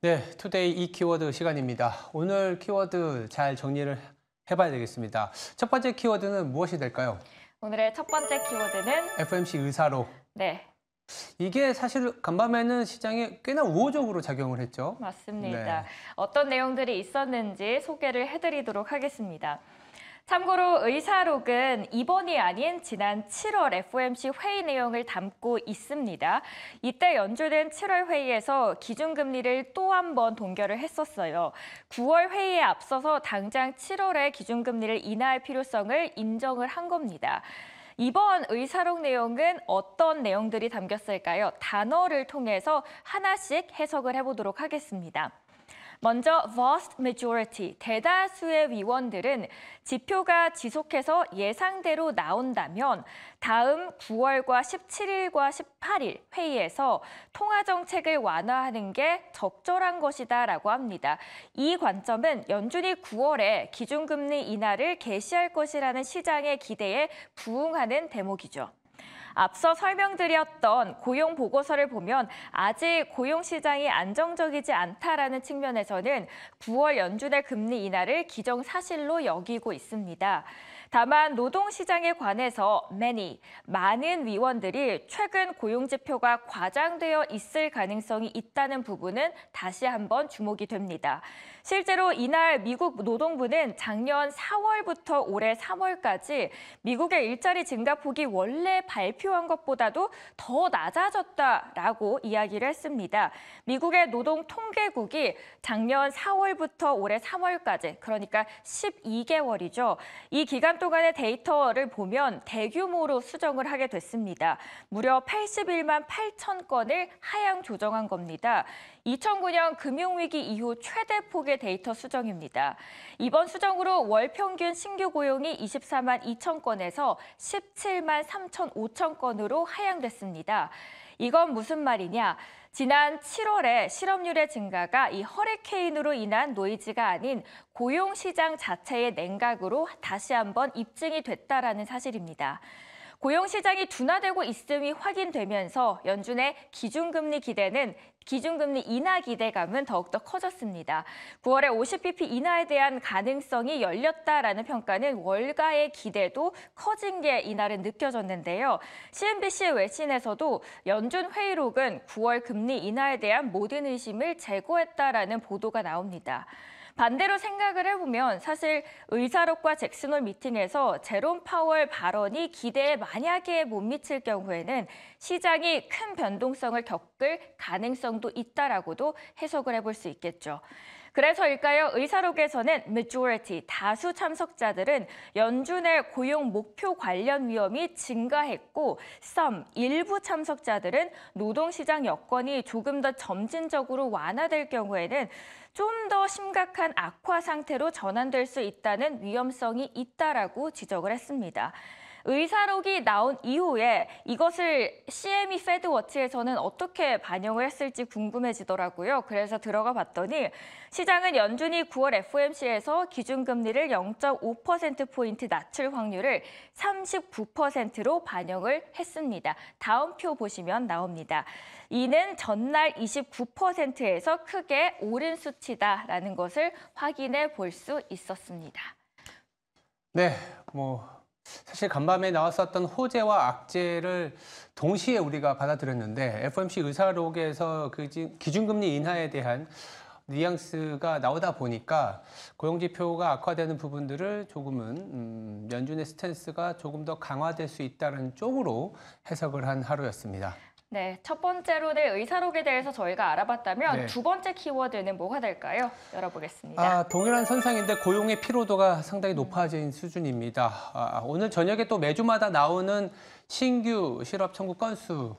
네, 투데이 이 키워드 시간입니다. 오늘 키워드 잘 정리를 해봐야 되겠습니다. 첫 번째 키워드는 무엇이 될까요? 오늘의 첫 번째 키워드는 FOMC 의사로. 네, 이게 사실 간밤에는 시장에 꽤나 우호적으로 작용을 했죠. 맞습니다. 네. 어떤 내용들이 있었는지 소개를 해드리도록 하겠습니다. 참고로 의사록은 이번이 아닌 지난 7월 FOMC 회의 내용을 담고 있습니다. 이때 연준은 7월 회의에서 기준금리를 또 한 번 동결을 했었어요. 9월 회의에 앞서서 당장 7월에 기준금리를 인하할 필요성을 인정을 한 겁니다. 이번 의사록 내용은 어떤 내용들이 담겼을까요? 단어를 통해서 하나씩 해석을 해보도록 하겠습니다. 먼저 vast majority, 대다수의 위원들은 지표가 지속해서 예상대로 나온다면 다음 9월과 17일과 18일 회의에서 통화정책을 완화하는 게 적절한 것이다라고 합니다. 이 관점은 연준이 9월에 기준금리 인하를 개시할 것이라는 시장의 기대에 부응하는 대목이죠. 앞서 설명드렸던 고용 보고서를 보면 아직 고용 시장이 안정적이지 않다라는 측면에서는 9월 연준의 금리 인하를 기정사실로 여기고 있습니다. 다만 노동시장에 관해서 많은 위원들이 최근 고용지표가 과장되어 있을 가능성이 있다는 부분은 다시 한번 주목이 됩니다. 실제로 이날 미국 노동부는 작년 4월부터 올해 3월까지 미국의 일자리 증가폭이 원래 발표한 것보다도 더 낮아졌다라고 이야기를 했습니다. 미국의 노동통계국이 작년 4월부터 올해 3월까지, 그러니까 12개월이죠. 이 기간 동안의 데이터를 보면 대규모로 수정을 하게 됐습니다. 무려 81만 8천 건을 하향 조정한 겁니다. 2009년 금융위기 이후 최대 폭의 데이터 수정입니다. 이번 수정으로 월 평균 신규 고용이 24만 2천 건에서 17만 3천 5천 건으로 하향됐습니다. 이건 무슨 말이냐? 지난 7월에 실업률의 증가가 이 허리케인으로 인한 노이즈가 아닌 고용시장 자체의 냉각으로 다시 한번 입증이 됐다라는 사실입니다. 고용시장이 둔화되고 있음이 확인되면서 연준의 기준금리 인하 기대감은 더욱더 커졌습니다. 9월에 50bp 인하에 대한 가능성이 열렸다라는 평가는 월가의 기대도 커진 게 이날은 느껴졌는데요. CNBC 외신에서도 연준 회의록은 9월 금리 인하에 대한 모든 의심을 제거했다라는 보도가 나옵니다. 반대로 생각을 해보면 사실 의사록과 잭슨홀 미팅에서 제롬 파월 발언이 기대에 만약에 못 미칠 경우에는 시장이 큰 변동성을 겪을 가능성도 있다라고도 해석을 해볼 수 있겠죠. 그래서일까요? 의사록에서는 majority, 다수 참석자들은 연준의 고용 목표 관련 위험이 증가했고 일부 참석자들은 노동시장 여건이 조금 더 점진적으로 완화될 경우에는 좀 더 심각한 악화 상태로 전환될 수 있다는 위험성이 있다라고 지적을 했습니다. 의사록이 나온 이후에 이것을 CME 패드워치에서는 어떻게 반영을 했을지 궁금해지더라고요. 그래서 들어가 봤더니 시장은 연준이 9월 FOMC에서 기준금리를 0.5%포인트 낮출 확률을 39%로 반영을 했습니다. 다음 표 보시면 나옵니다. 이는 전날 29%에서 크게 오른 수치다라는 것을 확인해 볼 수 있었습니다. 네, 사실 간밤에 나왔었던 호재와 악재를 동시에 우리가 받아들였는데 FOMC 의사록에서 그 기준금리 인하에 대한 뉘앙스가 나오다 보니까 고용지표가 악화되는 부분들을 조금은 연준의 스탠스가 조금 더 강화될 수 있다는 쪽으로 해석을 한 하루였습니다. 네, 첫 번째로는 의사록에 대해서 저희가 알아봤다면 네. 두 번째 키워드는 뭐가 될까요? 열어보겠습니다. 동일한 선상인데 고용의 피로도가 상당히 높아진 수준입니다. 오늘 저녁에 또 매주마다 나오는 신규 실업 청구 건수.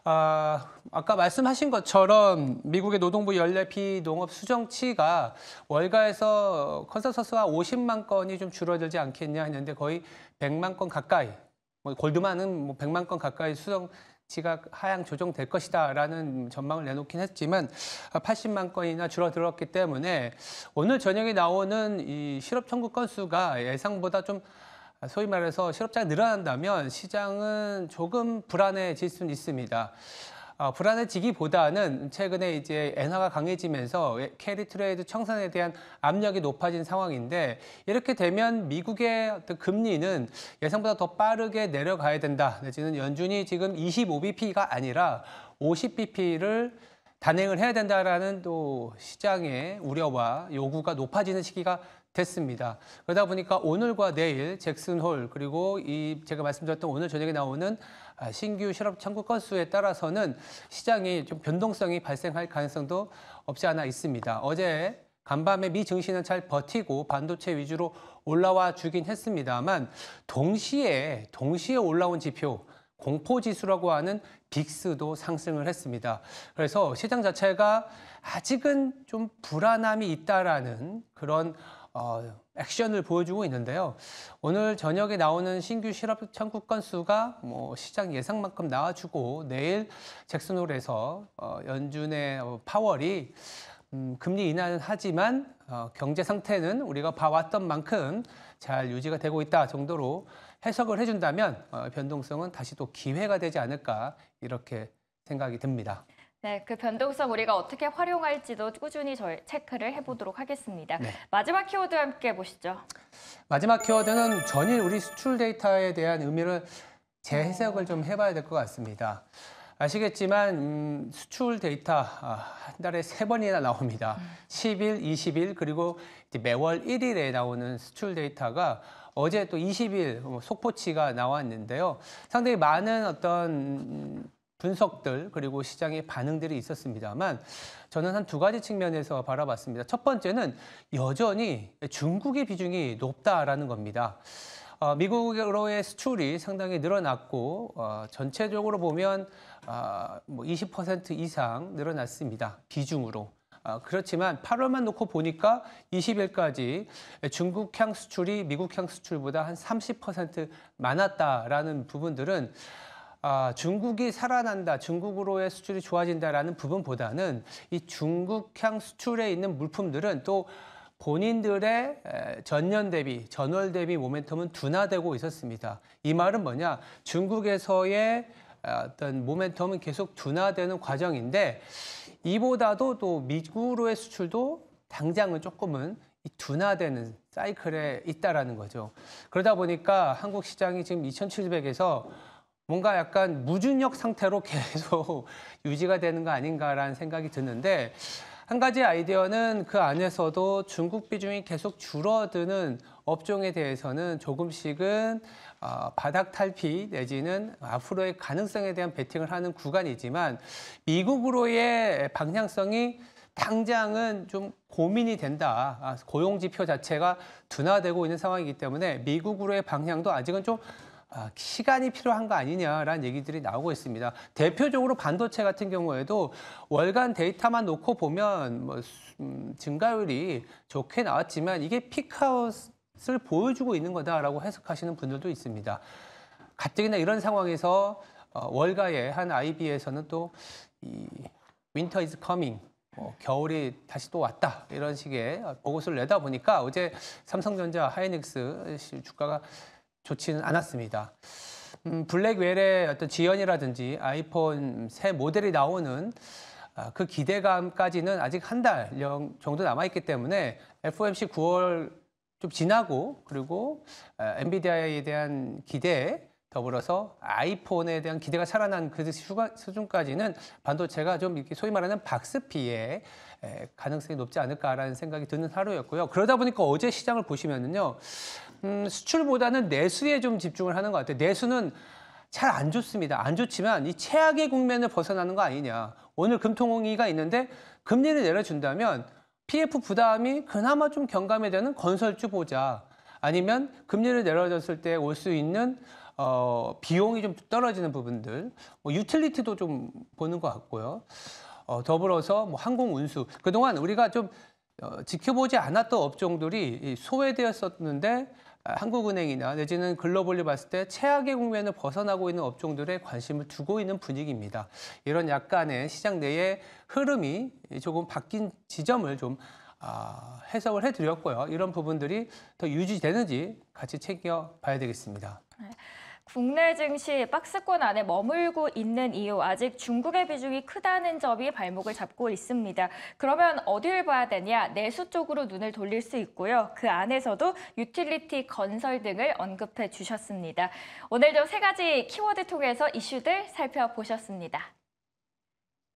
아까 말씀하신 것처럼 미국의 노동부 연례 비농업 수정치가 월가에서 컨센서스와 50만 건이 좀 줄어들지 않겠냐 했는데 거의 100만 건 가까이, 골드만은 100만 건 가까이 수정치가 하향 조정될 것이다라는 전망을 내놓긴 했지만 80만 건이나 줄어들었기 때문에 오늘 저녁에 나오는 이 실업 청구 건수가 예상보다 좀 소위 말해서 실업자가 늘어난다면 시장은 조금 불안해질 수는 있습니다. 불안해지기보다는 최근에 이제 엔화가 강해지면서 캐리 트레이드 청산에 대한 압력이 높아진 상황인데 이렇게 되면 미국의 어떤 금리는 예상보다 더 빠르게 내려가야 된다. 내지는 연준이 지금 25bp가 아니라 50bp를 단행을 해야 된다라는 또 시장의 우려와 요구가 높아지는 시기가 됐습니다. 그러다 보니까 오늘과 내일 잭슨 홀 그리고 이 제가 말씀드렸던 오늘 저녁에 나오는 신규 실업 청구 건수에 따라서는 시장이 좀 변동성이 발생할 가능성도 없지 않아 있습니다. 어제 간밤에 미 증시는 잘 버티고 반도체 위주로 올라와 주긴 했습니다만 동시에 올라온 지표 공포지수라고 하는 빅스도 상승을 했습니다. 그래서 시장 자체가 아직은 좀 불안함이 있다라는 그런 액션을 보여주고 있는데요. 오늘 저녁에 나오는 신규 실업 청구 건수가 시장 예상만큼 나와주고 내일 잭슨홀에서 연준의 파월이 금리 인하는 하지만 경제 상태는 우리가 봐왔던 만큼 잘 유지가 되고 있다 정도로 해석을 해준다면 변동성은 다시 또 기회가 되지 않을까 이렇게 생각이 듭니다. 네, 그 변동성 우리가 어떻게 활용할지도 꾸준히 저희 체크를 해보도록 하겠습니다. 네. 마지막 키워드 함께 보시죠. 마지막 키워드는 전일 우리 수출 데이터에 대한 의미를 재해석을 좀 해봐야 될 것 같습니다. 아시겠지만 수출 데이터 한 달에 3번이나 나옵니다. 10일, 20일 그리고 매월 1일에 나오는 수출 데이터가 어제 또 20일 속보치가 나왔는데요. 상당히 많은 어떤 분석들 그리고 시장의 반응들이 있었습니다만 저는 한 2가지 측면에서 바라봤습니다. 첫 번째는 여전히 중국의 비중이 높다라는 겁니다. 미국으로의 수출이 상당히 늘어났고 전체적으로 보면 20% 이상 늘어났습니다. 비중으로. 그렇지만 8월만 놓고 보니까 20일까지 중국향 수출이 미국향 수출보다 한 30% 많았다라는 부분들은 중국이 살아난다, 중국으로의 수출이 좋아진다라는 부분보다는 이 중국향 수출에 있는 물품들은 또 본인들의 전년 대비, 전월 대비 모멘텀은 둔화되고 있었습니다. 이 말은 뭐냐? 중국에서의 어떤 모멘텀은 계속 둔화되는 과정인데 이보다도 또 미국으로의 수출도 당장은 조금은 둔화되는 사이클에 있다라는 거죠. 그러다 보니까 한국 시장이 지금 2,700에서 뭔가 약간 무중력 상태로 계속 유지가 되는 거 아닌가라는 생각이 드는데 한 가지 아이디어는 그 안에서도 중국 비중이 계속 줄어드는 업종에 대해서는 조금씩은 바닥 탈피 내지는 앞으로의 가능성에 대한 베팅을 하는 구간이지만 미국으로의 방향성이 당장은 좀 고민이 된다. 고용지표 자체가 둔화되고 있는 상황이기 때문에 미국으로의 방향도 아직은 좀 시간이 필요한 거 아니냐라는 얘기들이 나오고 있습니다. 대표적으로 반도체 같은 경우에도 월간 데이터만 놓고 보면 증가율이 좋게 나왔지만 이게 피크아웃을 보여주고 있는 거다라고 해석하시는 분들도 있습니다. 가뜩이나 이런 상황에서 월가의 한 IB에서는 또 이 Winter is coming. 겨울이 다시 또 왔다 이런 식의 보고서를 내다 보니까 어제 삼성전자, 하이닉스 주가가 좋지는 않았습니다. 블랙웰의 어떤 지연이라든지 아이폰 새 모델이 나오는 그 기대감까지는 아직 한 달 정도 남아있기 때문에 FOMC 9월 좀 지나고 그리고 엔비디아에 대한 기대 더불어서 아이폰에 대한 기대가 살아난 그 수준까지는 반도체가 좀 이렇게 소위 말하는 박스피의 가능성이 높지 않을까라는 생각이 드는 하루였고요. 그러다 보니까 어제 시장을 보시면은요, 수출보다는 내수에 좀 집중을 하는 것 같아요. 내수는 잘 안 좋습니다. 안 좋지만 이 최악의 국면을 벗어나는 거 아니냐. 오늘 금통위가 있는데 금리를 내려준다면 PF 부담이 그나마 좀 경감이 되는 건설주 보자. 아니면 금리를 내려줬을 때 올 수 있는 비용이 좀 떨어지는 부분들, 유틸리티도 좀 보는 것 같고요. 더불어서 항공 운수. 그동안 우리가 좀 지켜보지 않았던 업종들이 소외되었었는데 한국은행이나 내지는 글로벌리 봤을 때 최악의 국면을 벗어나고 있는 업종들에 관심을 두고 있는 분위기입니다. 이런 약간의 시장 내의 흐름이 조금 바뀐 지점을 좀 해석을 해드렸고요. 이런 부분들이 더 유지되는지 같이 챙겨봐야 되겠습니다. 국내 증시 박스권 안에 머물고 있는 이유, 아직 중국의 비중이 크다는 점이 발목을 잡고 있습니다. 그러면 어디를 봐야 되냐? 내수 쪽으로 눈을 돌릴 수 있고요. 그 안에서도 유틸리티, 건설 등을 언급해 주셨습니다. 오늘도 세 가지 키워드 통해서 이슈들 살펴보셨습니다.